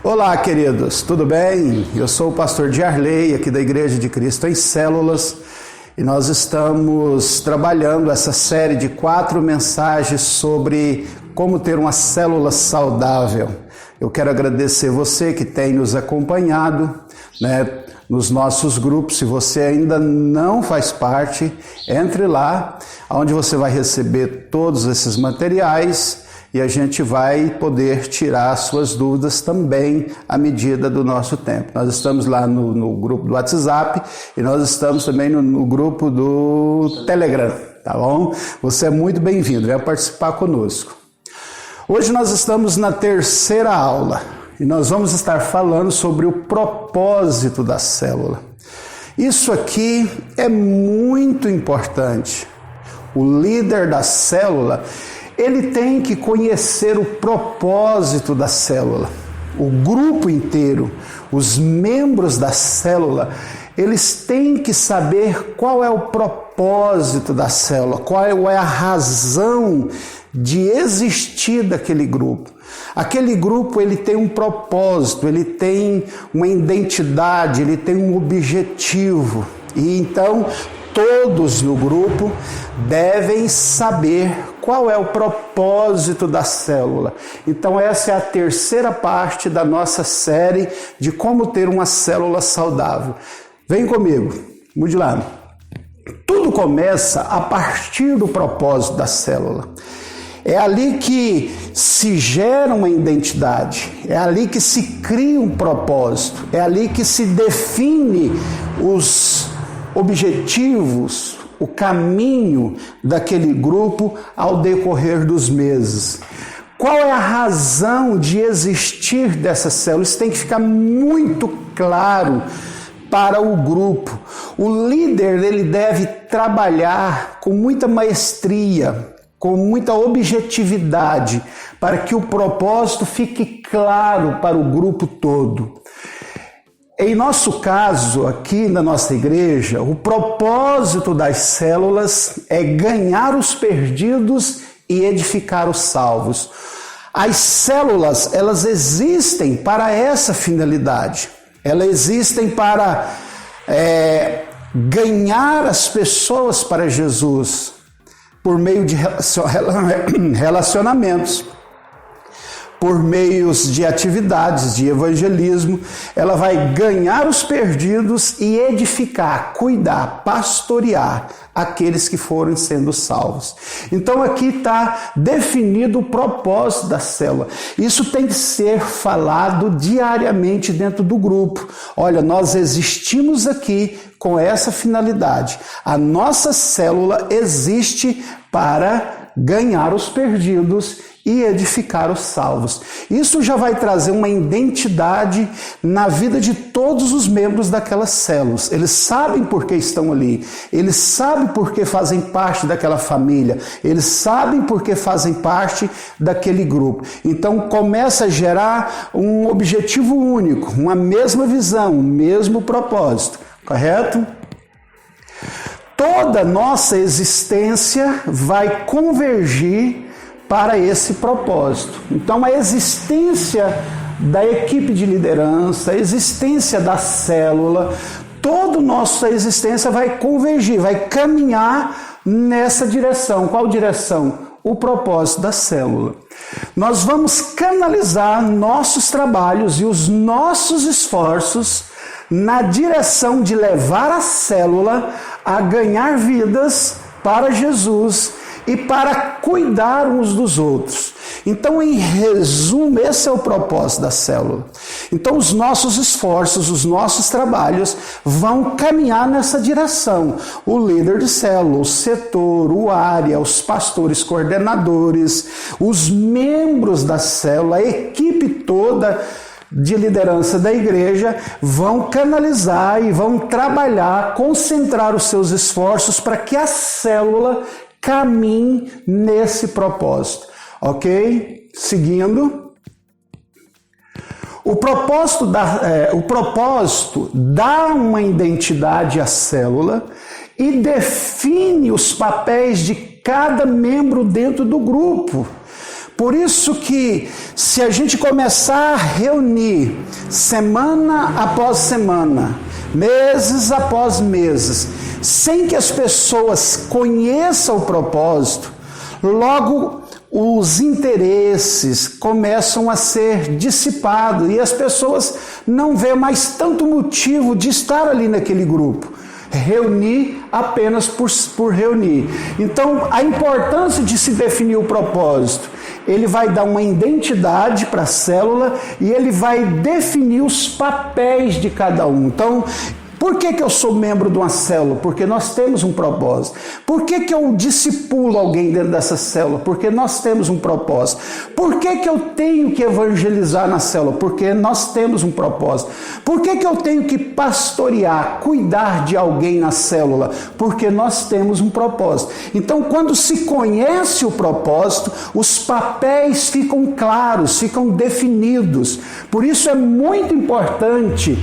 Olá, queridos, tudo bem? Eu sou o pastor Diarley, aqui da Igreja de Cristo em Células, e nós estamos trabalhando essa série de 4 mensagens sobre como ter uma célula saudável. Eu quero agradecer você que tem nos acompanhado, nos nossos grupos. Se você ainda não faz parte, entre lá, onde você vai receber todos esses materiais e a gente vai poder tirar suas dúvidas também à medida do nosso tempo. Nós estamos lá no grupo do WhatsApp e nós estamos também no grupo do Telegram, tá bom? Você é muito bem-vindo, venha participar conosco. Hoje nós estamos na 3ª aula e nós vamos estar falando sobre o propósito da célula. Isso aqui é muito importante. O líder da célula, ele tem que conhecer o propósito da célula. O grupo inteiro, os membros da célula, eles têm que saber qual é o propósito da célula, qual é a razão de existir daquele grupo. Aquele grupo, ele tem um propósito, ele tem uma identidade, ele tem um objetivo. E então, todos no grupo devem saber qual é o propósito da célula. Então essa é a 3ª parte da nossa série de como ter uma célula saudável. Vem comigo, mude lá. Tudo começa a partir do propósito da célula. É ali que se gera uma identidade, é ali que se cria um propósito, é ali que se define os objetivos, o caminho daquele grupo ao decorrer dos meses. Qual é a razão de existir dessa célula? Isso tem que ficar muito claro para o grupo. O líder, ele deve trabalhar com muita maestria, com muita objetividade, para que o propósito fique claro para o grupo todo. Em nosso caso, aqui na nossa igreja, o propósito das células é ganhar os perdidos e edificar os salvos. As células, elas existem para essa finalidade. Elas existem para ganhar as pessoas para Jesus por meio de relacionamentos, por meios de atividades de evangelismo. Ela vai ganhar os perdidos e edificar, cuidar, pastorear aqueles que forem sendo salvos. Então aqui está definido o propósito da célula. Isso tem que ser falado diariamente dentro do grupo. Olha, nós existimos aqui com essa finalidade. A nossa célula existe para ganhar os perdidos e edificar os salvos. Isso já vai trazer uma identidade na vida de todos os membros daquelas células. Eles sabem por que estão ali, eles sabem por que fazem parte daquela família, eles sabem por que fazem parte daquele grupo. Então começa a gerar um objetivo único, uma mesma visão, um mesmo propósito, correto? Toda nossa existência vai convergir para esse propósito. Então a existência da equipe de liderança, a existência da célula, toda nossa existência vai convergir, vai caminhar nessa direção. Qual direção? O propósito da célula. Nós vamos canalizar nossos trabalhos e os nossos esforços na direção de levar a célula a ganhar vidas para Jesus e para cuidar uns dos outros. Então, em resumo, esse é o propósito da célula. Então, os nossos esforços, os nossos trabalhos vão caminhar nessa direção. O líder de célula, o setor, o área, os pastores coordenadores, os membros da célula, a equipe toda de liderança da igreja vão canalizar e vão trabalhar, concentrar os seus esforços para que a célula caminhe nesse propósito, ok? Seguindo, o propósito dá uma identidade à célula e define os papéis de cada membro dentro do grupo. Por isso que se a gente começar a reunir semana após semana, meses após meses, sem que as pessoas conheçam o propósito, logo os interesses começam a ser dissipados e as pessoas não vêem mais tanto motivo de estar ali naquele grupo. Reunir apenas por reunir. Então, a importância de se definir o propósito, ele vai dar uma identidade para a célula e ele vai definir os papéis de cada um. Então, por que eu sou membro de uma célula? Porque nós temos um propósito. Por que eu discipulo alguém dentro dessa célula? Porque nós temos um propósito. Por que eu tenho que evangelizar na célula? Porque nós temos um propósito. Por que eu tenho que pastorear, cuidar de alguém na célula? Porque nós temos um propósito. Então, quando se conhece o propósito, os papéis ficam claros, ficam definidos. Por isso é muito importante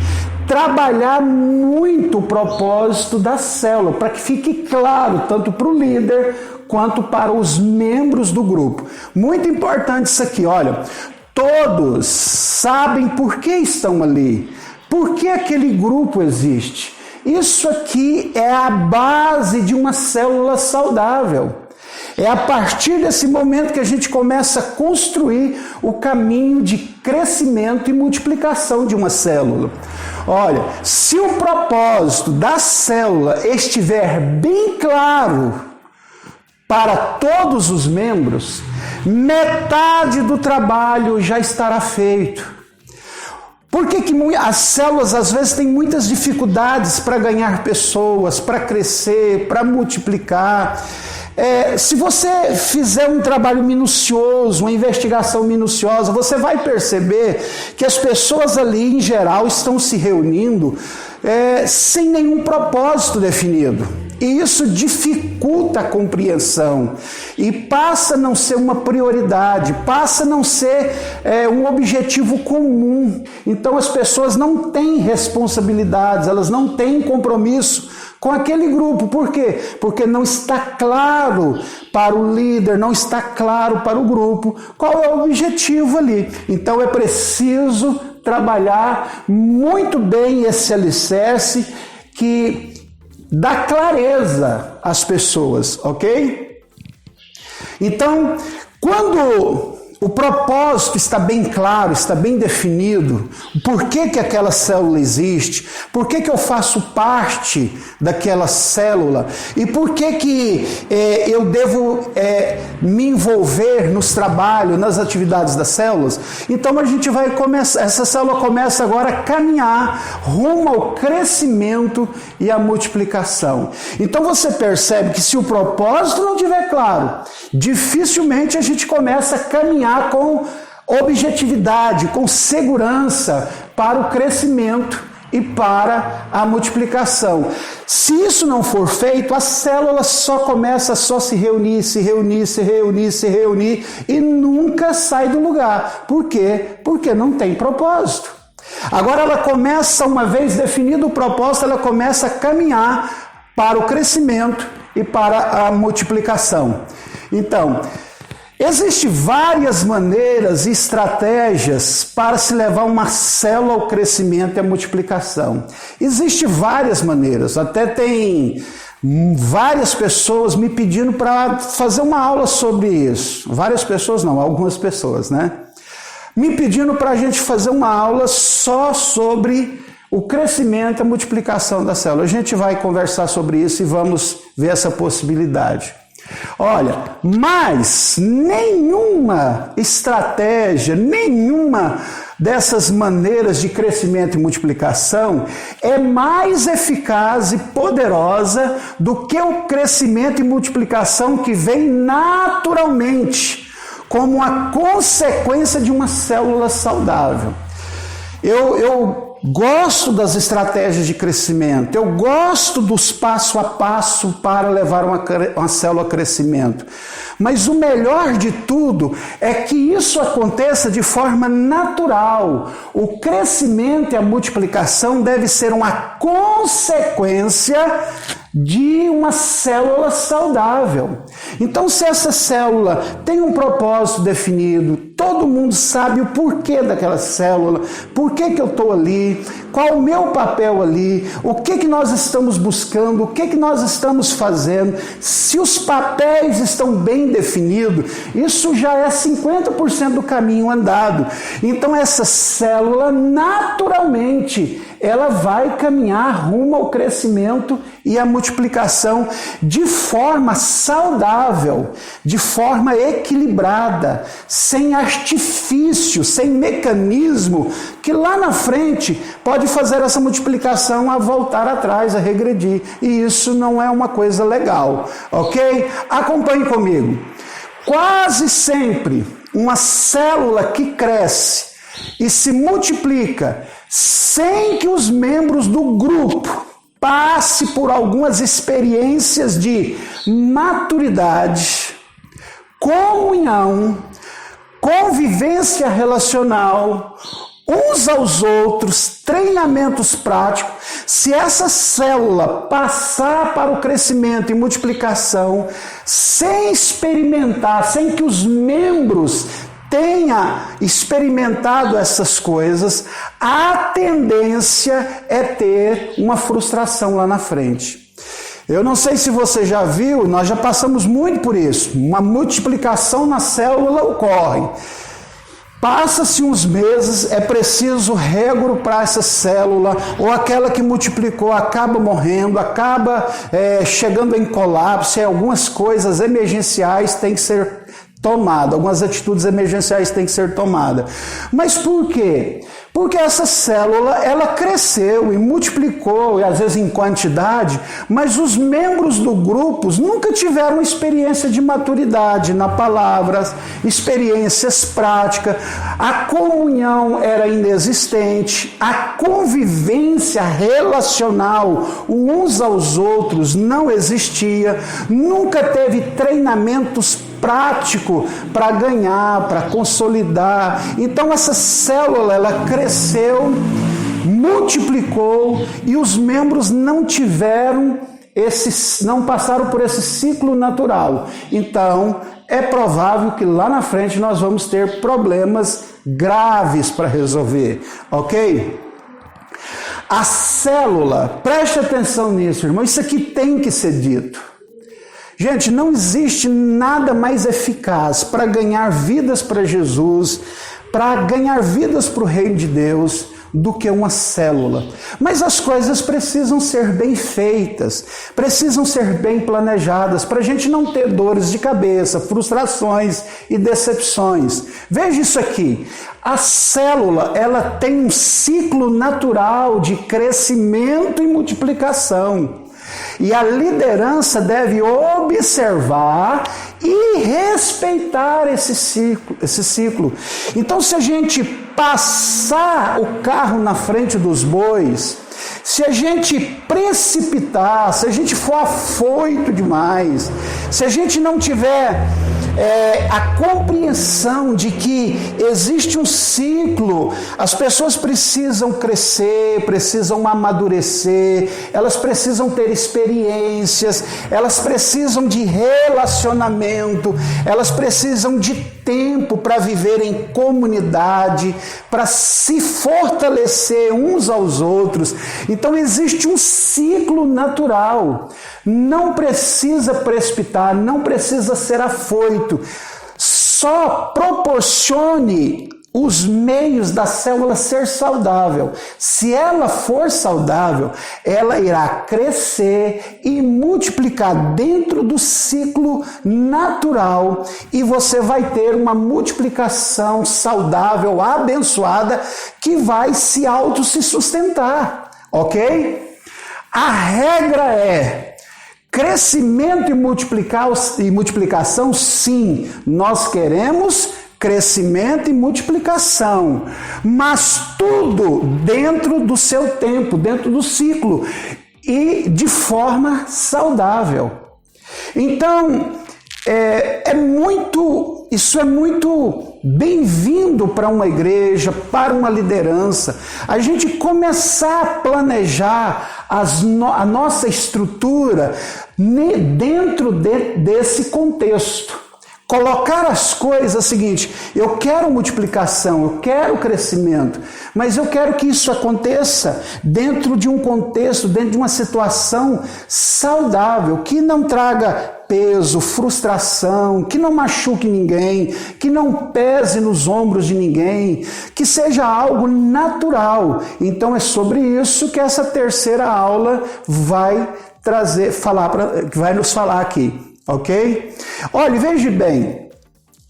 trabalhar muito o propósito da célula, para que fique claro, tanto para o líder quanto para os membros do grupo. Muito importante isso aqui, olha, todos sabem por que estão ali, por que aquele grupo existe. Isso aqui é a base de uma célula saudável. É a partir desse momento que a gente começa a construir o caminho de crescimento e multiplicação de uma célula. Olha, se o propósito da célula estiver bem claro para todos os membros, metade do trabalho já estará feito. Por que as células às vezes têm muitas dificuldades para ganhar pessoas, para crescer, para multiplicar? Se você fizer um trabalho minucioso, uma investigação minuciosa, você vai perceber que as pessoas ali, em geral, estão se reunindo sem nenhum propósito definido. E isso dificulta a compreensão e passa a não ser uma prioridade, passa a não ser um objetivo comum. Então as pessoas não têm responsabilidades, elas não têm compromisso com aquele grupo. Por quê? Porque não está claro para o líder, não está claro para o grupo qual é o objetivo ali. Então é preciso trabalhar muito bem esse alicerce que dá clareza às pessoas, ok? Então, quando o propósito está bem claro, está bem definido, por que aquela célula existe, por que eu faço parte daquela célula e por que eu devo me envolver nos trabalhos, nas atividades das células. Então a gente vai começar, essa célula começa agora a caminhar rumo ao crescimento e à multiplicação. Então você percebe que se o propósito não estiver claro, dificilmente a gente começa a caminhar com objetividade, com segurança para o crescimento e para a multiplicação. Se isso não for feito, a célula só começa a se reunir e nunca sai do lugar. Por quê? Porque não tem propósito. Agora ela começa, uma vez definido o propósito, ela começa a caminhar para o crescimento e para a multiplicação. Então, existem várias maneiras e estratégias para se levar uma célula ao crescimento e à multiplicação. Existem várias maneiras, até tem várias pessoas me pedindo para fazer uma aula sobre isso. Várias pessoas não, algumas pessoas, né? Me pedindo para a gente fazer uma aula só sobre o crescimento e a multiplicação da célula. A gente vai conversar sobre isso e vamos ver essa possibilidade. Olha, mas nenhuma estratégia, nenhuma dessas maneiras de crescimento e multiplicação é mais eficaz e poderosa do que o crescimento e multiplicação que vem naturalmente, como a consequência de uma célula saudável. Eu gosto das estratégias de crescimento, eu gosto dos passo a passo para levar uma célula a crescimento. Mas o melhor de tudo é que isso aconteça de forma natural. O crescimento e a multiplicação deve ser uma consequência de uma célula saudável. Então, se essa célula tem um propósito definido, todo mundo sabe o porquê daquela célula, por que eu estou ali, qual o meu papel ali, o que nós estamos buscando, o que nós estamos fazendo. Se os papéis estão bem definidos, isso já é 50% do caminho andado. Então, essa célula, naturalmente, ela vai caminhar rumo ao crescimento e à multiplicação de forma saudável, de forma equilibrada, sem artifício, sem mecanismo, que lá na frente pode fazer essa multiplicação a voltar atrás, a regredir. E isso não é uma coisa legal, ok? Acompanhe comigo. Quase sempre uma célula que cresce e se multiplica sem que os membros do grupo passe por algumas experiências de maturidade, comunhão, convivência relacional, uns aos outros, treinamentos práticos. Se essa célula passar para o crescimento e multiplicação sem experimentar, sem que os membros tenha experimentado essas coisas, a tendência é ter uma frustração lá na frente. Eu não sei se você já viu, nós já passamos muito por isso. Uma multiplicação na célula ocorre. Passa-se uns meses, é preciso régua para essa célula, ou aquela que multiplicou acaba morrendo, acaba chegando em colapso, e algumas coisas emergenciais têm que ser tomadas, algumas atitudes emergenciais têm que ser tomadas. Mas por quê? Porque essa célula, ela cresceu e multiplicou, e às vezes em quantidade, mas os membros do grupo nunca tiveram experiência de maturidade na palavra, experiências práticas, a comunhão era inexistente, a convivência relacional uns aos outros não existia, nunca teve treinamentos prático para ganhar, para consolidar. Então essa célula, ela cresceu, multiplicou e os membros não passaram por esse ciclo natural. Então é provável que lá na frente nós vamos ter problemas graves para resolver, ok? A célula, preste atenção nisso, irmão, isso aqui tem que ser dito. Gente, não existe nada mais eficaz para ganhar vidas para Jesus, para ganhar vidas para o reino de Deus, do que uma célula. Mas as coisas precisam ser bem feitas, precisam ser bem planejadas, para a gente não ter dores de cabeça, frustrações e decepções. Veja isso aqui. A célula, ela tem um ciclo natural de crescimento e multiplicação. E a liderança deve observar e respeitar esse ciclo. Então, se a gente passar o carro na frente dos bois, se a gente precipitar, se a gente for afoito demais, se a gente não tiver a compreensão de que existe um ciclo, as pessoas precisam crescer, precisam amadurecer, elas precisam ter experiências, elas precisam de relacionamento, elas precisam de tempo para viver em comunidade, para se fortalecer uns aos outros. Então existe um ciclo natural. Não precisa precipitar, não precisa ser afoito. Só proporcione os meios da célula ser saudável. Se ela for saudável, ela irá crescer e multiplicar dentro do ciclo natural e você vai ter uma multiplicação saudável, abençoada, que vai se sustentar, ok? A regra é crescimento e multiplicação, sim, nós queremos crescimento e multiplicação, mas tudo dentro do seu tempo, dentro do ciclo e de forma saudável. Então, Isso é muito bem-vindo para uma igreja, para uma liderança. A gente começar a planejar a nossa estrutura dentro desse contexto. Colocar as coisas seguinte, eu quero multiplicação, eu quero crescimento, mas eu quero que isso aconteça dentro de um contexto, dentro de uma situação saudável, que não traga peso, frustração, que não machuque ninguém, que não pese nos ombros de ninguém, que seja algo natural. Então é sobre isso que essa terceira aula vai nos falar aqui. Ok? Olha, veja bem,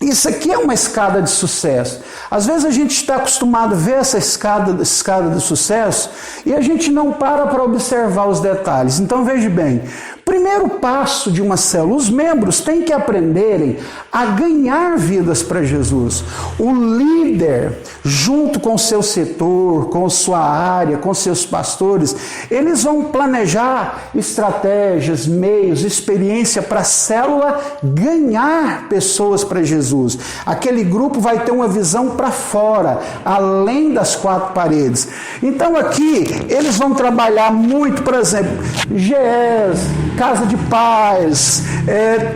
isso aqui é uma escada de sucesso. Às vezes a gente está acostumado a ver essa escada de sucesso e a gente não para observar os detalhes. Então veja bem, primeiro passo de uma célula, os membros têm que aprenderem a ganhar vidas para Jesus. O líder, junto com o seu setor, com sua área, com seus pastores, eles vão planejar estratégias, meios, experiência para a célula ganhar pessoas para Jesus. Aquele grupo vai ter uma visão para fora, além das quatro paredes. Então aqui eles vão trabalhar muito, por exemplo, GES, Casa de Paz,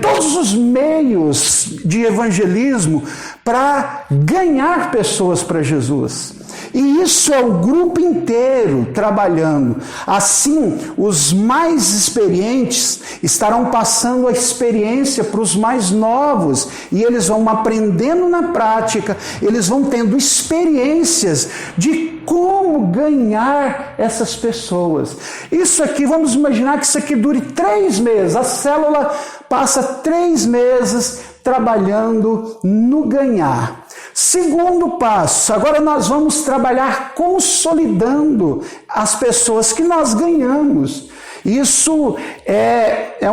todos os meios de evangelismo para ganhar pessoas para Jesus. E isso é o grupo inteiro trabalhando. Assim, os mais experientes estarão passando a experiência para os mais novos e eles vão aprendendo na prática, eles vão tendo experiências de como ganhar essas pessoas. Isso aqui, vamos imaginar que isso aqui dure 3 meses. A célula passa 3 meses trabalhando no ganhar. Segundo passo, agora nós vamos trabalhar consolidando as pessoas que nós ganhamos. Isso é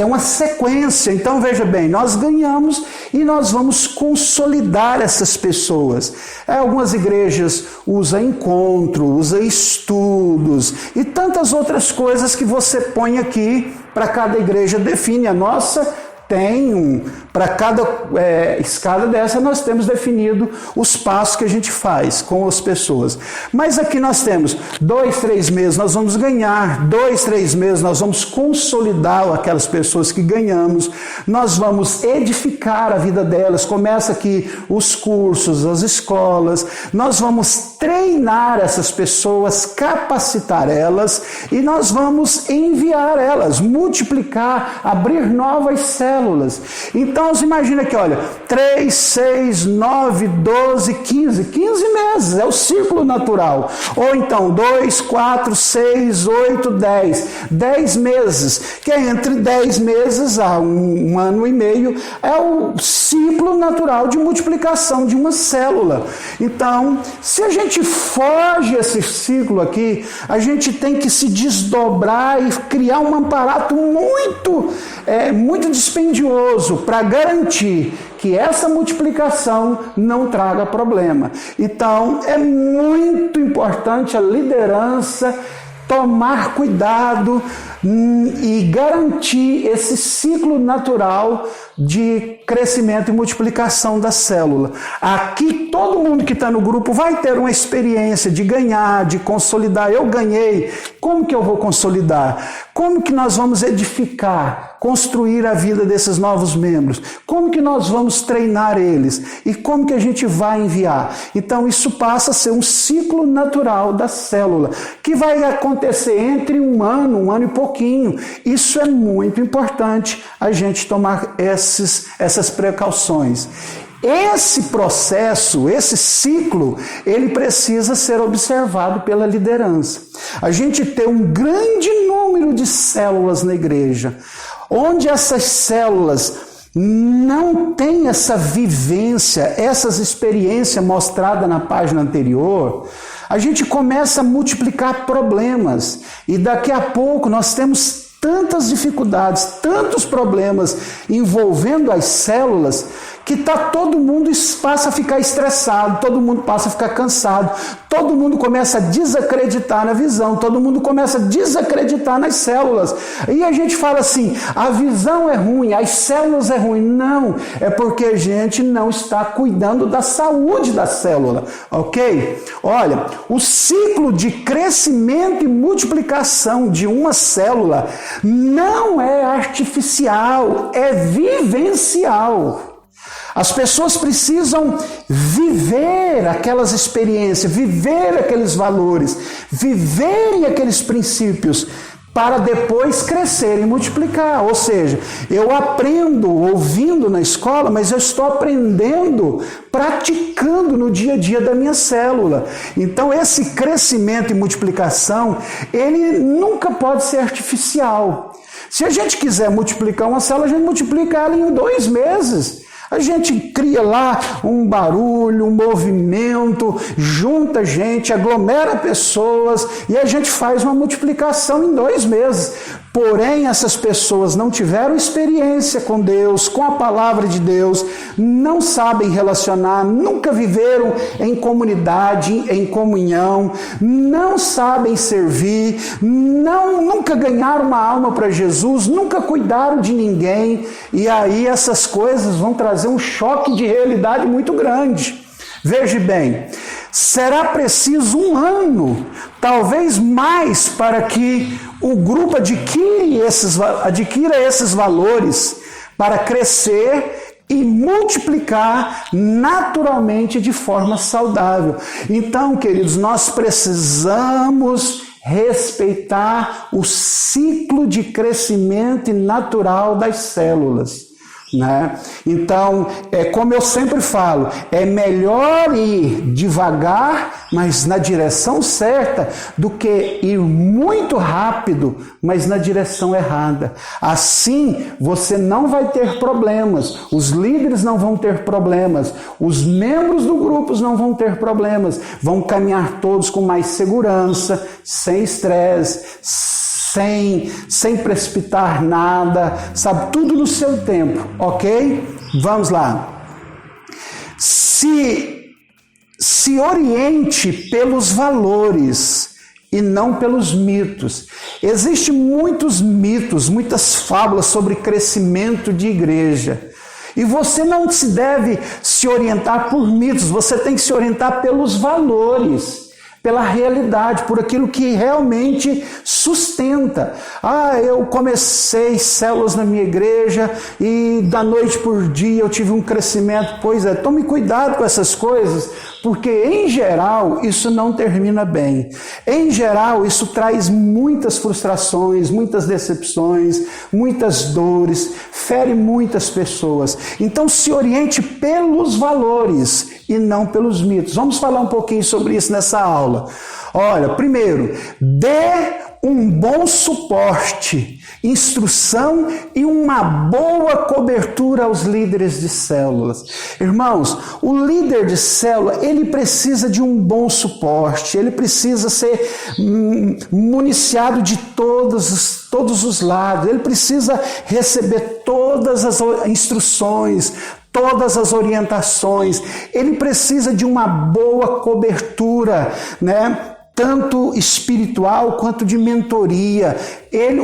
uma sequência. Então veja bem, nós ganhamos e nós vamos consolidar essas pessoas. Algumas igrejas usam encontro, usam estudos e tantas outras coisas que você põe aqui para cada igreja define. A nossa para cada escada dessa nós temos definido os passos que a gente faz com as pessoas. Mas aqui nós temos 2, 3 meses nós vamos ganhar, 2, 3 meses nós vamos consolidar aquelas pessoas que ganhamos, nós vamos edificar a vida delas, começa aqui os cursos, as escolas, nós vamos treinar essas pessoas, capacitar elas e nós vamos enviar elas, multiplicar, abrir novas células. Então você imagina que, olha, 3, 6, 9, 12, 15 meses, é o ciclo natural. Ou então 2, 4, 6, 8, 10 meses, que é entre 10 meses a um ano e meio, é o ciclo natural de multiplicação de uma célula. Então, se a gente foge esse ciclo aqui, a gente tem que se desdobrar e criar um aparato muito dispendioso para garantir que essa multiplicação não traga problema. Então, é muito importante a liderança tomar cuidado e garantir esse ciclo natural de crescimento e multiplicação da célula. Aqui todo mundo que está no grupo vai ter uma experiência de ganhar, de consolidar. Eu ganhei, como que eu vou consolidar? Como que nós vamos edificar, construir a vida desses novos membros? Como que nós vamos treinar eles? E como que a gente vai enviar? Então isso passa a ser um ciclo natural da célula, que vai acontecer entre um ano e pouquinho. Isso é muito importante a gente tomar essas precauções. Esse processo, esse ciclo, ele precisa ser observado pela liderança. A gente tem um grande número de células na igreja, onde essas células não têm essa vivência, essas experiências mostradas na página anterior, a gente começa a multiplicar problemas e daqui a pouco nós temos tantas dificuldades, tantos problemas envolvendo as células, que todo mundo passa a ficar estressado, todo mundo passa a ficar cansado, todo mundo começa a desacreditar na visão, todo mundo começa a desacreditar nas células. E a gente fala assim, a visão é ruim, as células é ruim. Não, é porque a gente não está cuidando da saúde da célula, ok? Olha, o ciclo de crescimento e multiplicação de uma célula não é artificial, é vivencial. As pessoas precisam viver aquelas experiências, viver aqueles valores, viverem aqueles princípios para depois crescer e multiplicar. Ou seja, eu aprendo ouvindo na escola, mas eu estou aprendendo praticando no dia a dia da minha célula. Então esse crescimento e multiplicação, ele nunca pode ser artificial. Se a gente quiser multiplicar uma célula, a gente multiplica ela em 2 meses. A gente cria lá um barulho, um movimento, junta gente, aglomera pessoas e a gente faz uma multiplicação em 2 meses. Porém, essas pessoas não tiveram experiência com Deus, com a palavra de Deus, não sabem relacionar, nunca viveram em comunidade, em comunhão, não sabem servir, nunca ganharam uma alma para Jesus, nunca cuidaram de ninguém, e aí essas coisas vão trazer um choque de realidade muito grande. Veja bem, será preciso 1 ano, talvez mais, para que o grupo adquira esses valores para crescer e multiplicar naturalmente de forma saudável. Então, queridos, nós precisamos respeitar o ciclo de crescimento natural das células. Né? Então, como eu sempre falo, é melhor ir devagar, mas na direção certa, do que ir muito rápido, mas na direção errada. Assim, você não vai ter problemas, os líderes não vão ter problemas, os membros do grupo não vão ter problemas, vão caminhar todos com mais segurança, sem estresse, sem precipitar nada, sabe? Tudo no seu tempo, ok? Vamos lá. Se oriente pelos valores e não pelos mitos. Existem muitos mitos, muitas fábulas sobre crescimento de igreja. E você não se deve se orientar por mitos, você tem que se orientar pelos valores, pela realidade, por aquilo que realmente sustenta. Eu comecei células na minha igreja e da noite por dia eu tive um crescimento. Pois é, tome cuidado com essas coisas, porque em geral isso não termina bem. Em geral isso traz muitas frustrações, muitas decepções, muitas dores, fere muitas pessoas. Então se oriente pelos valores e não pelos mitos. Vamos falar um pouquinho sobre isso nessa aula. Olha, primeiro, dê um bom suporte, instrução e uma boa cobertura aos líderes de células. Irmãos, o líder de célula, ele precisa de um bom suporte, ele precisa ser municiado de todos os lados, ele precisa receber todas as instruções, todas as orientações, ele precisa de uma boa cobertura, né? Tanto espiritual quanto de mentoria.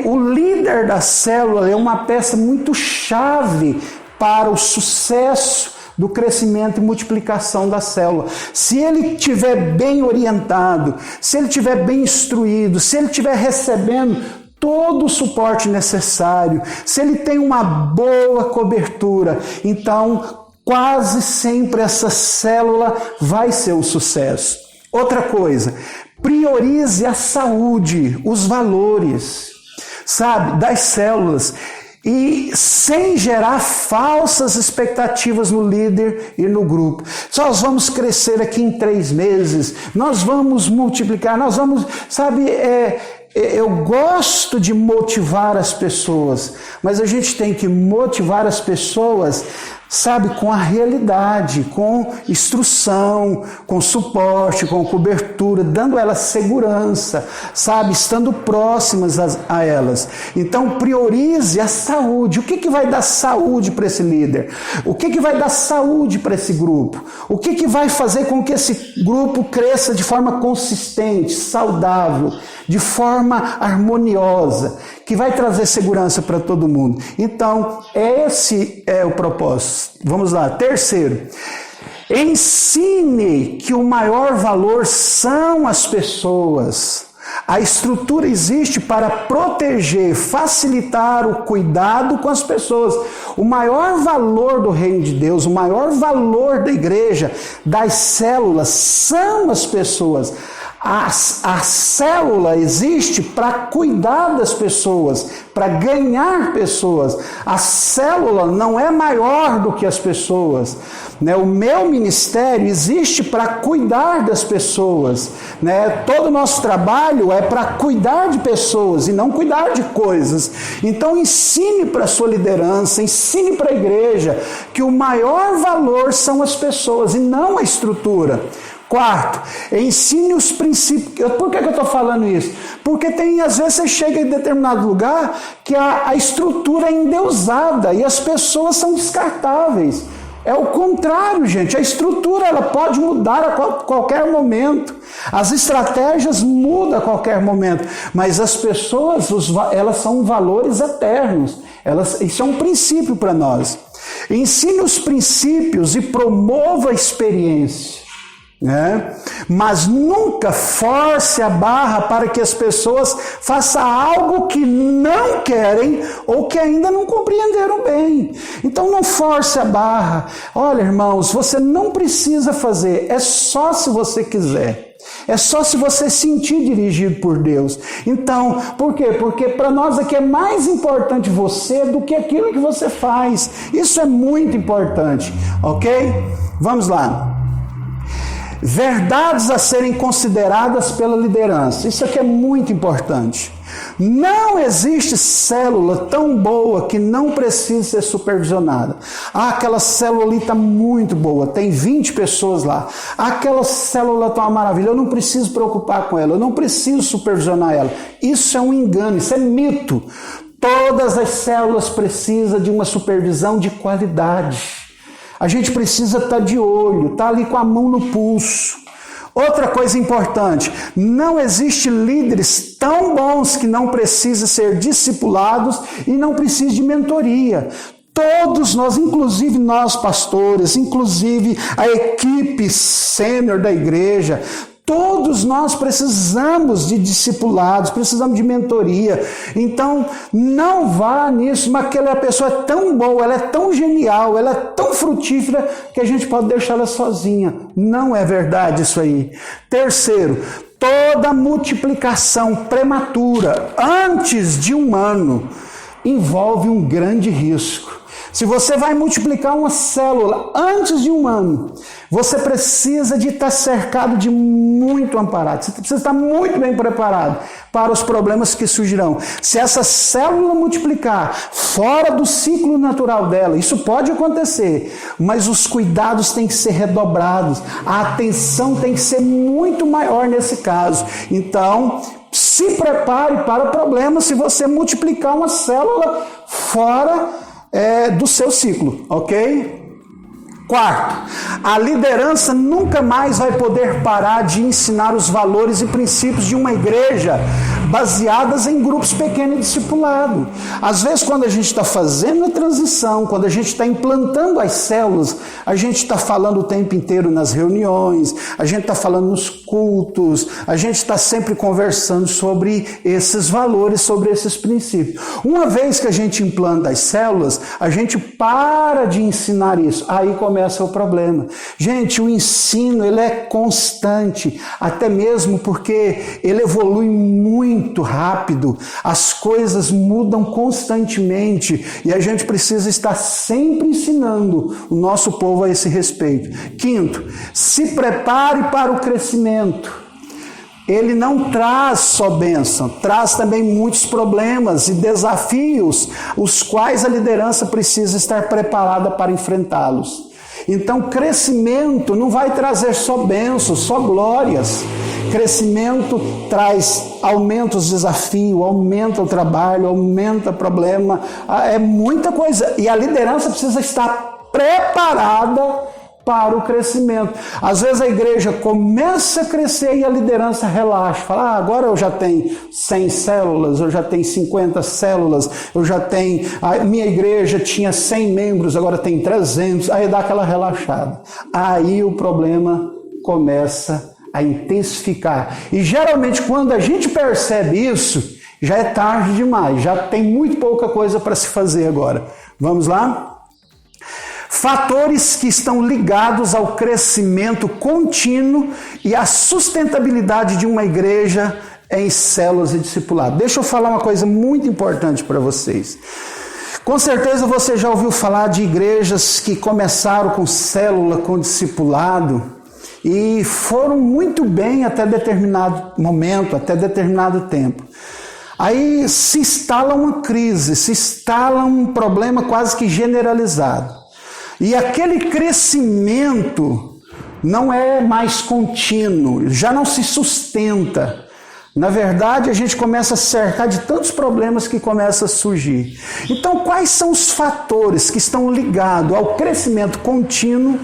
O líder da célula é uma peça muito chave para o sucesso do crescimento e multiplicação da célula. Se ele estiver bem orientado, se ele estiver bem instruído, se ele estiver recebendo todo o suporte necessário, se ele tem uma boa cobertura, então quase sempre essa célula vai ser um sucesso. Outra coisa, priorize a saúde, os valores, sabe, das células, e sem gerar falsas expectativas no líder e no grupo. Nós vamos crescer aqui em 3 meses, nós vamos multiplicar, nós vamos, sabe, eu gosto de motivar as pessoas, mas a gente tem que motivar as pessoas sabe, com a realidade, com instrução, com suporte, com cobertura, dando a elas segurança, sabe, estando próximas a elas. Então priorize a saúde. O que vai dar saúde para esse líder? O que vai dar saúde para esse grupo? O que vai fazer com que esse grupo cresça de forma consistente, saudável, de forma harmoniosa, que vai trazer segurança para todo mundo? Então, esse é o propósito. Vamos lá. Terceiro, ensine que o maior valor são as pessoas. A estrutura existe para proteger, facilitar o cuidado com as pessoas. O maior valor do reino de Deus, o maior valor da igreja, das células, são as pessoas. A célula existe para cuidar das pessoas, para ganhar pessoas. A célula não é maior do que as pessoas. O meu ministério existe para cuidar das pessoas. Todo o nosso trabalho é para cuidar de pessoas e não cuidar de coisas. Então ensine para a sua liderança, ensine para a igreja que o maior valor são as pessoas e não a estrutura. Quarto, ensine os princípios. Por que eu estou falando isso? Porque às vezes você chega em determinado lugar que a estrutura é endeusada e as pessoas são descartáveis. É o contrário, gente. A estrutura ela pode mudar a qualquer momento. As estratégias mudam a qualquer momento. Mas as pessoas, elas são valores eternos. Isso é um princípio para nós. Ensine os princípios e promova a experiência. Mas nunca force a barra para que as pessoas façam algo que não querem ou que ainda não compreenderam bem. Então não force a barra. Olha, irmãos, você não precisa fazer, é só se você quiser. É só se você sentir dirigido por Deus. Então, por quê? Porque para nós aqui é mais importante você do que aquilo que você faz. Isso é muito importante, ok? Vamos lá. Verdades a serem consideradas pela liderança. Isso aqui é muito importante. Não existe célula tão boa que não precise ser supervisionada. Aquela célula ali está muito boa, tem 20 pessoas lá. Aquela célula está uma maravilha, eu não preciso preocupar com ela, eu não preciso supervisionar ela. Isso é um engano, isso é mito. Todas as células precisam de uma supervisão de qualidade. A gente precisa estar de olho, estar ali com a mão no pulso. Outra coisa importante, não existe líderes tão bons que não precisem ser discipulados e não precisem de mentoria. Todos nós, inclusive nós pastores, inclusive a equipe sênior da igreja, todos nós precisamos de discipulados, precisamos de mentoria. Então, não vá nisso, mas aquela pessoa é tão boa, ela é tão genial, ela é tão frutífera que a gente pode deixar ela sozinha. Não é verdade isso aí. Terceiro, toda multiplicação prematura antes de um ano envolve um grande risco. Se você vai multiplicar uma célula antes de um ano, você precisa de estar cercado de muito amparado. Você precisa estar muito bem preparado para os problemas que surgirão. Se essa célula multiplicar fora do ciclo natural dela, isso pode acontecer, mas os cuidados têm que ser redobrados. A atenção tem que ser muito maior nesse caso. Então, se prepare para o problema se você multiplicar uma célula fora do seu ciclo, ok? Quarto, a liderança nunca mais vai poder parar de ensinar os valores e princípios de uma igreja baseadas em grupos pequenos e discipulado. Às vezes, quando a gente está fazendo a transição, quando a gente está implantando as células, a gente está falando o tempo inteiro nas reuniões, a gente está falando nos cultos, a gente está sempre conversando sobre esses valores, sobre esses princípios. Uma vez que a gente implanta as células, a gente para de ensinar isso. Aí começa o problema. Gente, o ensino ele é constante, até mesmo porque ele evolui muito rápido, as coisas mudam constantemente e a gente precisa estar sempre ensinando o nosso povo a esse respeito. Quinto, se prepare para o crescimento. ele não traz só bênção, traz também muitos problemas e desafios, os quais a liderança precisa estar preparada para enfrentá-los. Então, crescimento não vai trazer só bênçãos, só glórias. Crescimento aumenta os desafios, aumenta o trabalho, aumenta o problema, é muita coisa. E a liderança precisa estar preparada para o crescimento. Às vezes a igreja começa a crescer e a liderança relaxa. Fala, agora eu já tenho 100 células, eu já tenho 50 células, a minha igreja tinha 100 membros, agora tem 300. Aí dá aquela relaxada. Aí o problema começa a intensificar. E geralmente quando a gente percebe isso, já é tarde demais, já tem muito pouca coisa para se fazer agora. Vamos lá? Fatores que estão ligados ao crescimento contínuo e à sustentabilidade de uma igreja em células e discipulado. Deixa eu falar uma coisa muito importante para vocês. Com certeza você já ouviu falar de igrejas que começaram com célula, com discipulado, e foram muito bem até determinado momento, até determinado tempo. Aí se instala uma crise, se instala um problema quase que generalizado. E aquele crescimento não é mais contínuo, já não se sustenta. Na verdade, a gente começa a cercar de tantos problemas que começam a surgir. Então, quais são os fatores que estão ligados ao crescimento contínuo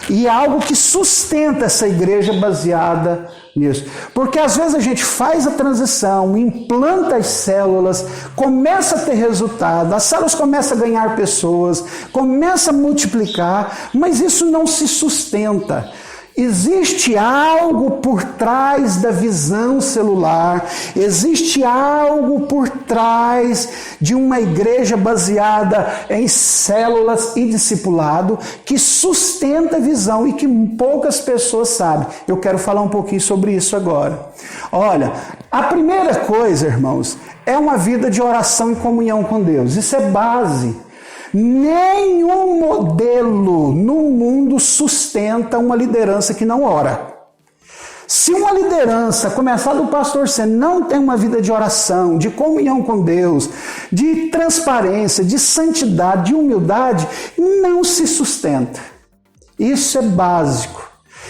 e algo que sustenta essa igreja baseada nisso? Porque às vezes a gente faz a transição, implanta as células, começa a ter resultado, as células começam a ganhar pessoas, começa a multiplicar, mas isso não se sustenta. Existe algo por trás da visão celular, existe algo por trás de uma igreja baseada em células e discipulado que sustenta a visão e que poucas pessoas sabem. Eu quero falar um pouquinho sobre isso agora. Olha, a primeira coisa, irmãos, é uma vida de oração e comunhão com Deus. Isso é base. Nenhum modelo no mundo sustenta uma liderança que não ora. Se uma liderança, começar do pastor Sênio, não tem uma vida de oração, de comunhão com Deus, de transparência, de santidade, de humildade, não se sustenta. Isso é básico.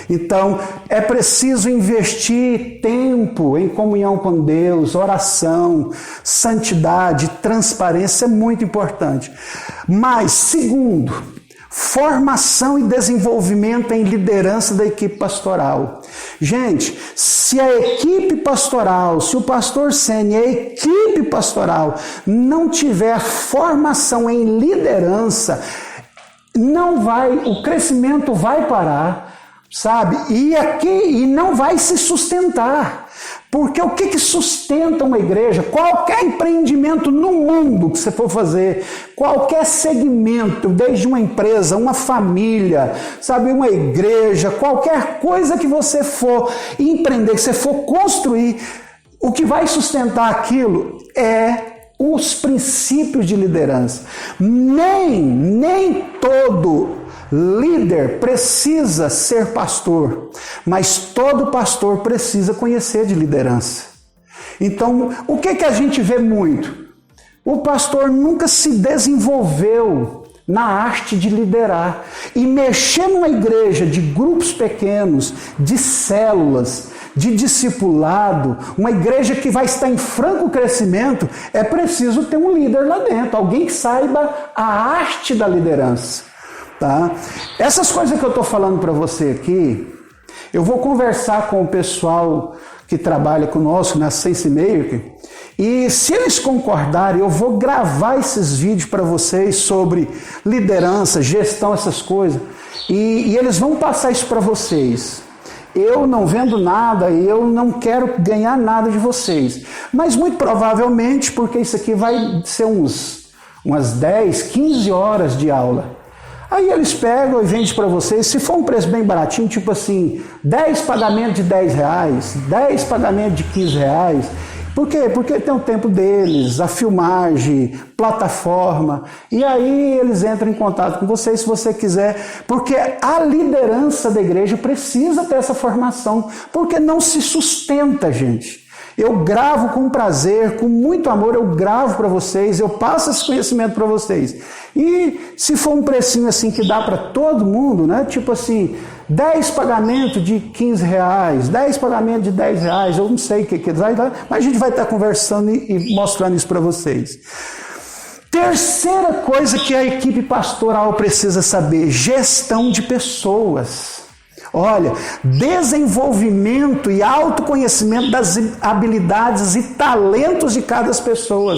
Então, é preciso investir tempo em comunhão com Deus, oração, santidade, transparência, é muito importante. Mas, segundo, formação e desenvolvimento em liderança da equipe pastoral. Gente, se a equipe pastoral, se o pastor Sênio e a equipe pastoral não tiver formação em liderança, o crescimento vai parar. Sabe? E não vai se sustentar. Porque o que sustenta uma igreja? Qualquer empreendimento no mundo que você for fazer, qualquer segmento, desde uma empresa, uma família, sabe, uma igreja, qualquer coisa que você for empreender, que você for construir, o que vai sustentar aquilo é os princípios de liderança. Nem todo líder precisa ser pastor, mas todo pastor precisa conhecer de liderança. Então, o que a gente vê muito? O pastor nunca se desenvolveu na arte de liderar. E mexer numa igreja de grupos pequenos, de células, de discipulado, uma igreja que vai estar em franco crescimento, é preciso ter um líder lá dentro, alguém que saiba a arte da liderança. Tá? Essas coisas que eu estou falando para você aqui, eu vou conversar com o pessoal que trabalha conosco na SenseMaker, e se eles concordarem, eu vou gravar esses vídeos para vocês sobre liderança, gestão, essas coisas, e eles vão passar isso para vocês. Eu não vendo nada, eu não quero ganhar nada de vocês, mas muito provavelmente, porque isso aqui vai ser umas 10, 15 horas de aula. Aí eles pegam e vendem para vocês, se for um preço bem baratinho, tipo assim, 10 pagamentos de R$10, 10 pagamentos de R$15, Por quê? Porque tem o tempo deles, a filmagem, plataforma, e aí eles entram em contato com você se você quiser, porque a liderança da igreja precisa ter essa formação, porque não se sustenta, gente. Eu gravo com prazer, com muito amor, eu gravo para vocês, eu passo esse conhecimento para vocês. E se for um precinho assim que dá para todo mundo, né? Tipo assim, 10 pagamentos de R$15, 10 pagamentos de R$10, eu não sei o que vai dar, mas a gente vai estar conversando e mostrando isso para vocês. Terceira coisa que a equipe pastoral precisa saber: gestão de pessoas. Olha, desenvolvimento e autoconhecimento das habilidades e talentos de cada pessoa.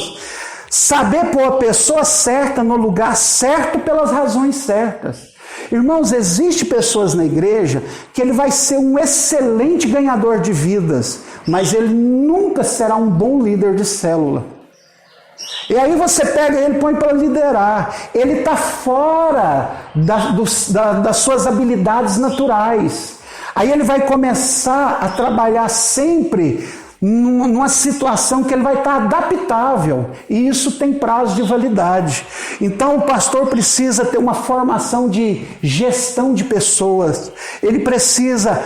Saber pôr a pessoa certa no lugar certo pelas razões certas. Irmãos, existem pessoas na igreja que ele vai ser um excelente ganhador de vidas, mas ele nunca será um bom líder de célula. E aí você pega ele e põe para liderar. Ele está fora das suas habilidades naturais. Aí ele vai começar a trabalhar sempre numa situação que ele vai estar adaptável. E isso tem prazo de validade. Então o pastor precisa ter uma formação de gestão de pessoas. Ele precisa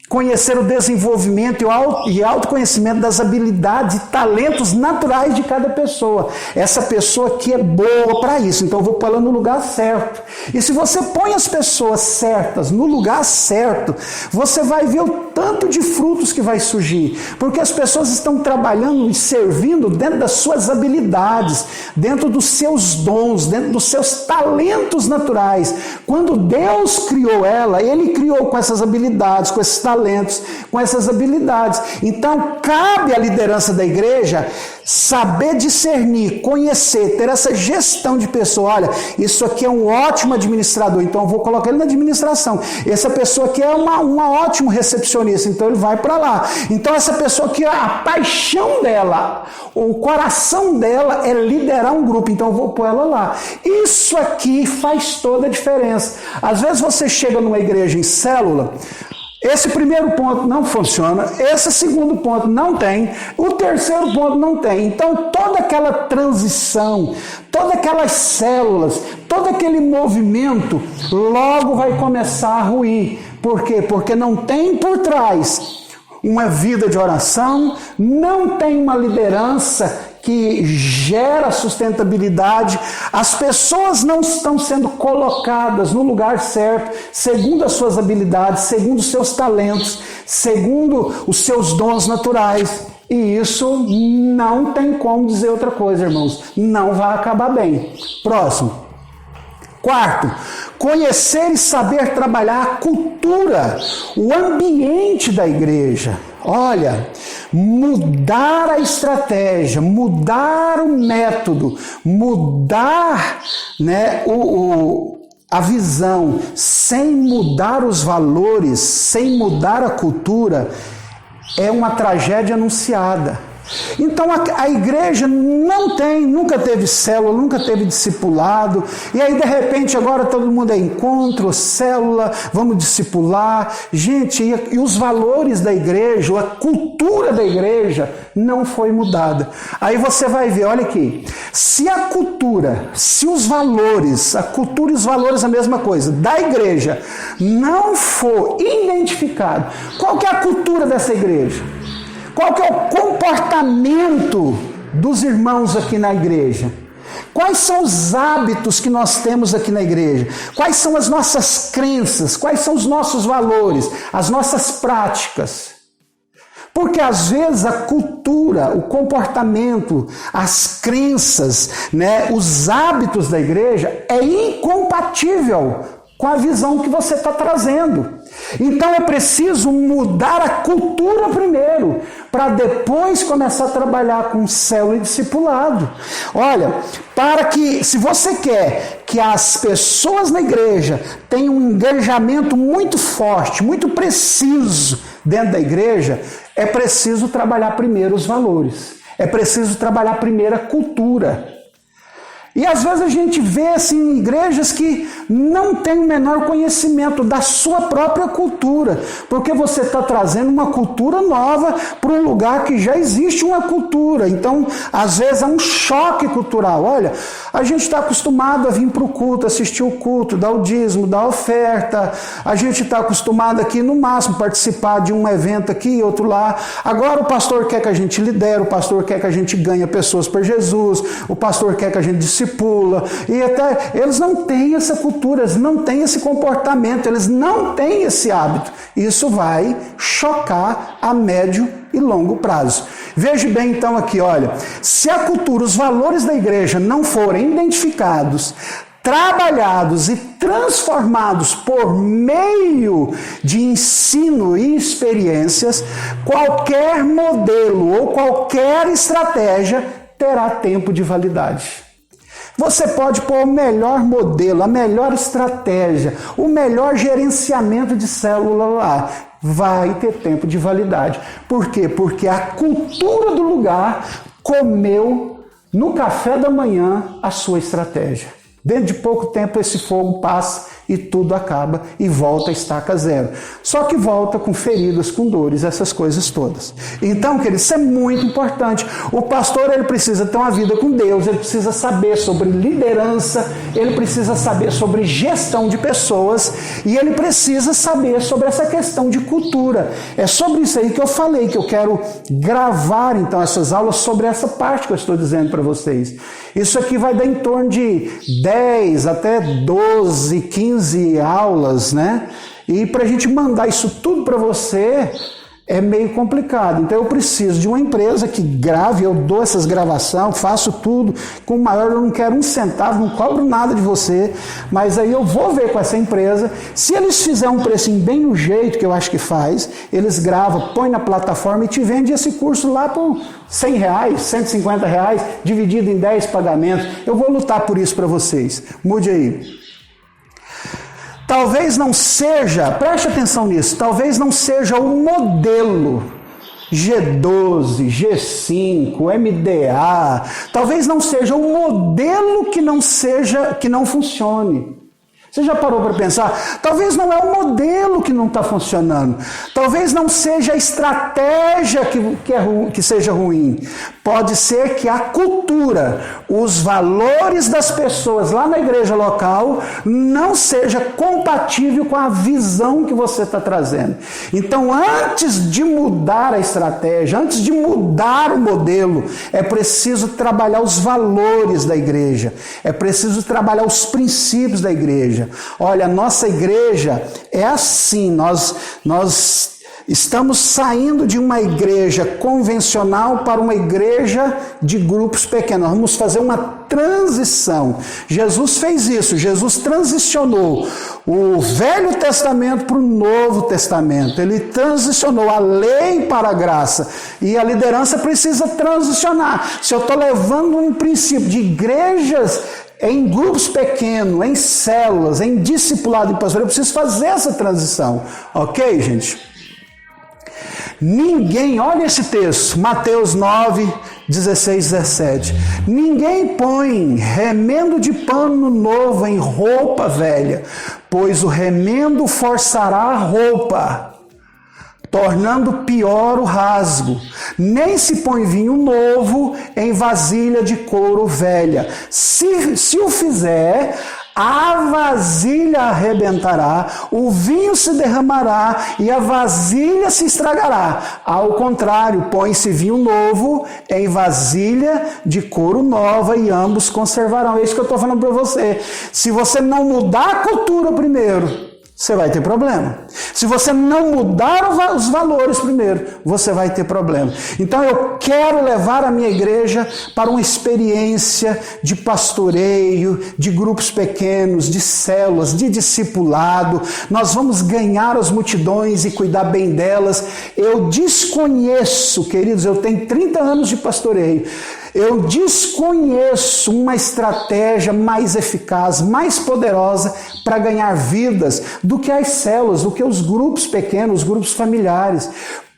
conhecer o desenvolvimento e autoconhecimento das habilidades e talentos naturais de cada pessoa. Essa pessoa aqui é boa para isso, então eu vou pôr ela no lugar certo. E se você põe as pessoas certas no lugar certo, você vai ver o tanto de frutos que vai surgir, porque as pessoas estão trabalhando e servindo dentro das suas habilidades, dentro dos seus dons, dentro dos seus talentos naturais. Quando Deus criou ela, Ele criou com essas habilidades, com esses talentos, com essas habilidades. Então, cabe à liderança da igreja saber discernir, conhecer, ter essa gestão de pessoa. Olha, isso aqui é um ótimo administrador, então eu vou colocar ele na administração. Essa pessoa aqui é uma ótima recepcionista, então ele vai para lá. Então, essa pessoa aqui, a paixão dela, o coração dela é liderar um grupo, então eu vou pôr ela lá. Isso aqui faz toda a diferença. Às vezes você chega numa igreja em célula, esse primeiro ponto não funciona, esse segundo ponto não tem, o terceiro ponto não tem. Então toda aquela transição, todas aquelas células, todo aquele movimento logo vai começar a ruir. Por quê? Porque não tem por trás uma vida de oração, não tem uma liderança que gera sustentabilidade, as pessoas não estão sendo colocadas no lugar certo, segundo as suas habilidades, segundo os seus talentos, segundo os seus dons naturais. E isso não tem como dizer outra coisa, irmãos. Não vai acabar bem. Próximo. Quarto, conhecer e saber trabalhar a cultura, o ambiente da igreja. Olha, mudar a estratégia, mudar o método, mudar, né, a visão, sem mudar os valores, sem mudar a cultura, é uma tragédia anunciada. Então a igreja nunca teve célula, nunca teve discipulado, e aí de repente agora todo mundo é encontro, célula, vamos discipular. Gente, e os valores da igreja, a cultura da igreja não foi mudada. Aí você vai ver, olha aqui, se a cultura, se os valores, a cultura e os valores é a mesma coisa, da igreja não for identificado, qual que é a cultura dessa igreja? Qual que é o comportamento dos irmãos aqui na igreja? Quais são os hábitos que nós temos aqui na igreja? Quais são as nossas crenças? Quais são os nossos valores? As nossas práticas? Porque às vezes a cultura, o comportamento, as crenças, né, os hábitos da igreja é incompatível com a visão que você está trazendo. Então é preciso mudar a cultura primeiro, para depois começar a trabalhar com célula e discipulado. Olha, se você quer que as pessoas na igreja tenham um engajamento muito forte, muito preciso dentro da igreja, é preciso trabalhar primeiro os valores, é preciso trabalhar primeiro a cultura. E às vezes a gente vê assim, igrejas que não têm o menor conhecimento da sua própria cultura, porque você está trazendo uma cultura nova para um lugar que já existe uma cultura. Então, às vezes há um choque cultural. Olha, a gente está acostumado a vir para o culto, assistir o culto, dar o dízimo, dar a oferta. A gente está acostumado aqui, no máximo, participar de um evento aqui e outro lá. Agora o pastor quer que a gente lidere, o pastor quer que a gente ganhe pessoas para Jesus, o pastor quer que a gente discipula. E até eles não têm essa cultura, eles não têm esse comportamento, eles não têm esse hábito. Isso vai chocar a médio e longo prazo. Veja bem então aqui, olha, se a cultura, os valores da igreja não forem identificados, trabalhados e transformados por meio de ensino e experiências, qualquer modelo ou qualquer estratégia terá tempo de validade. Você pode pôr o melhor modelo, a melhor estratégia, o melhor gerenciamento de célula lá, vai ter tempo de validade. Por quê? Porque a cultura do lugar comeu no café da manhã a sua estratégia. Dentro de pouco tempo esse fogo passa e tudo acaba e volta a estaca zero. Só que volta com feridas, com dores, essas coisas todas. Então, queridos, isso é muito importante. O pastor, ele precisa ter uma vida com Deus, ele precisa saber sobre liderança, ele precisa saber sobre gestão de pessoas e ele precisa saber sobre essa questão de cultura. É sobre isso aí que eu falei, que eu quero gravar então essas aulas sobre essa parte que eu estou dizendo para vocês. Isso aqui vai dar em torno de 10 até 12, 15 aulas, né? E para a gente mandar isso tudo para você é meio complicado. Então eu preciso de uma empresa que grave, eu dou essas gravações, faço tudo com o maior, eu não quero um centavo, não cobro nada de você, mas aí eu vou ver com essa empresa, se eles fizerem um precinho bem no jeito que eu acho que faz, eles gravam, põem na plataforma e te vendem esse curso lá por R$100, R$150, dividido em 10 pagamentos. Eu vou lutar por isso para vocês. Mude aí. Talvez não seja, preste atenção nisso, talvez não seja o modelo G12, G5, MDA, talvez não seja o modelo que não funcione. Você já parou para pensar? Talvez não é o modelo que não está funcionando. Talvez não seja a estratégia que seja ruim. Pode ser que a cultura, os valores das pessoas lá na igreja local não seja compatível com a visão que você está trazendo. Então, antes de mudar a estratégia, antes de mudar o modelo, é preciso trabalhar os valores da igreja. É preciso trabalhar os princípios da igreja. Olha, a nossa igreja é assim, nós estamos saindo de uma igreja convencional para uma igreja de grupos pequenos. Nós vamos fazer uma transição. Jesus fez isso, Jesus transicionou o Velho Testamento para o Novo Testamento. Ele transicionou a lei para a graça. E a liderança precisa transicionar. Se eu estou levando um princípio de igrejas em grupos pequenos, em células, em discipulado e pastoreio, eu preciso fazer essa transição. Ok, gente? Ninguém, olha esse texto, Mateus 9, 16, 17. Ninguém põe remendo de pano novo em roupa velha, pois o remendo forçará a roupa, tornando pior o rasgo. Nem se põe vinho novo em vasilha de couro velha. Se o fizer, a vasilha arrebentará, o vinho se derramará e a vasilha se estragará. Ao contrário, põe-se vinho novo em vasilha de couro nova e ambos conservarão. É isso que eu estou falando para você. Se você não mudar a cultura primeiro, você vai ter problema. Se você não mudar os valores primeiro, você vai ter problema. Então eu quero levar a minha igreja para uma experiência de pastoreio, de grupos pequenos, de células, de discipulado. Nós vamos ganhar as multidões e cuidar bem delas. Eu desconheço, queridos, eu tenho 30 anos de pastoreio. Eu desconheço uma estratégia mais eficaz, mais poderosa para ganhar vidas do que as células, do que os grupos pequenos, os grupos familiares.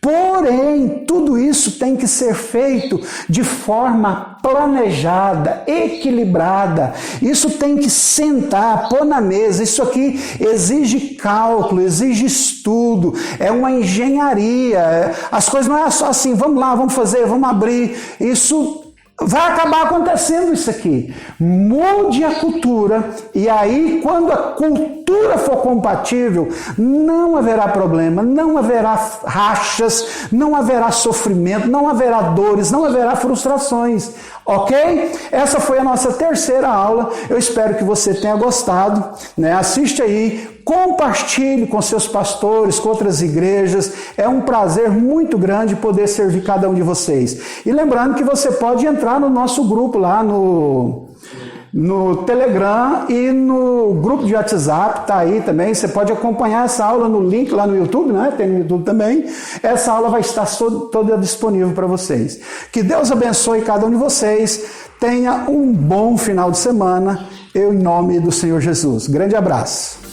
Porém, tudo isso tem que ser feito de forma planejada, equilibrada. Isso tem que sentar, pôr na mesa. Isso aqui exige cálculo, exige estudo, é uma engenharia. As coisas não é só assim, vamos lá, vamos fazer, vamos abrir. Isso vai acabar acontecendo isso aqui. Mude a cultura e aí, quando a cultura for compatível, não haverá problema, não haverá rachas, não haverá sofrimento, não haverá dores, não haverá frustrações. Ok? Essa foi a nossa terceira aula. Eu espero que você tenha gostado, né? Assiste aí, compartilhe com seus pastores, com outras igrejas. É um prazer muito grande poder servir cada um de vocês. E lembrando que você pode entrar no nosso grupo lá no Telegram e no grupo de WhatsApp, tá aí também. Você pode acompanhar essa aula no link lá no YouTube, né? Tem no YouTube também. Essa aula vai estar toda disponível para vocês. Que Deus abençoe cada um de vocês. Tenha um bom final de semana. Eu, em nome do Senhor Jesus. Grande abraço.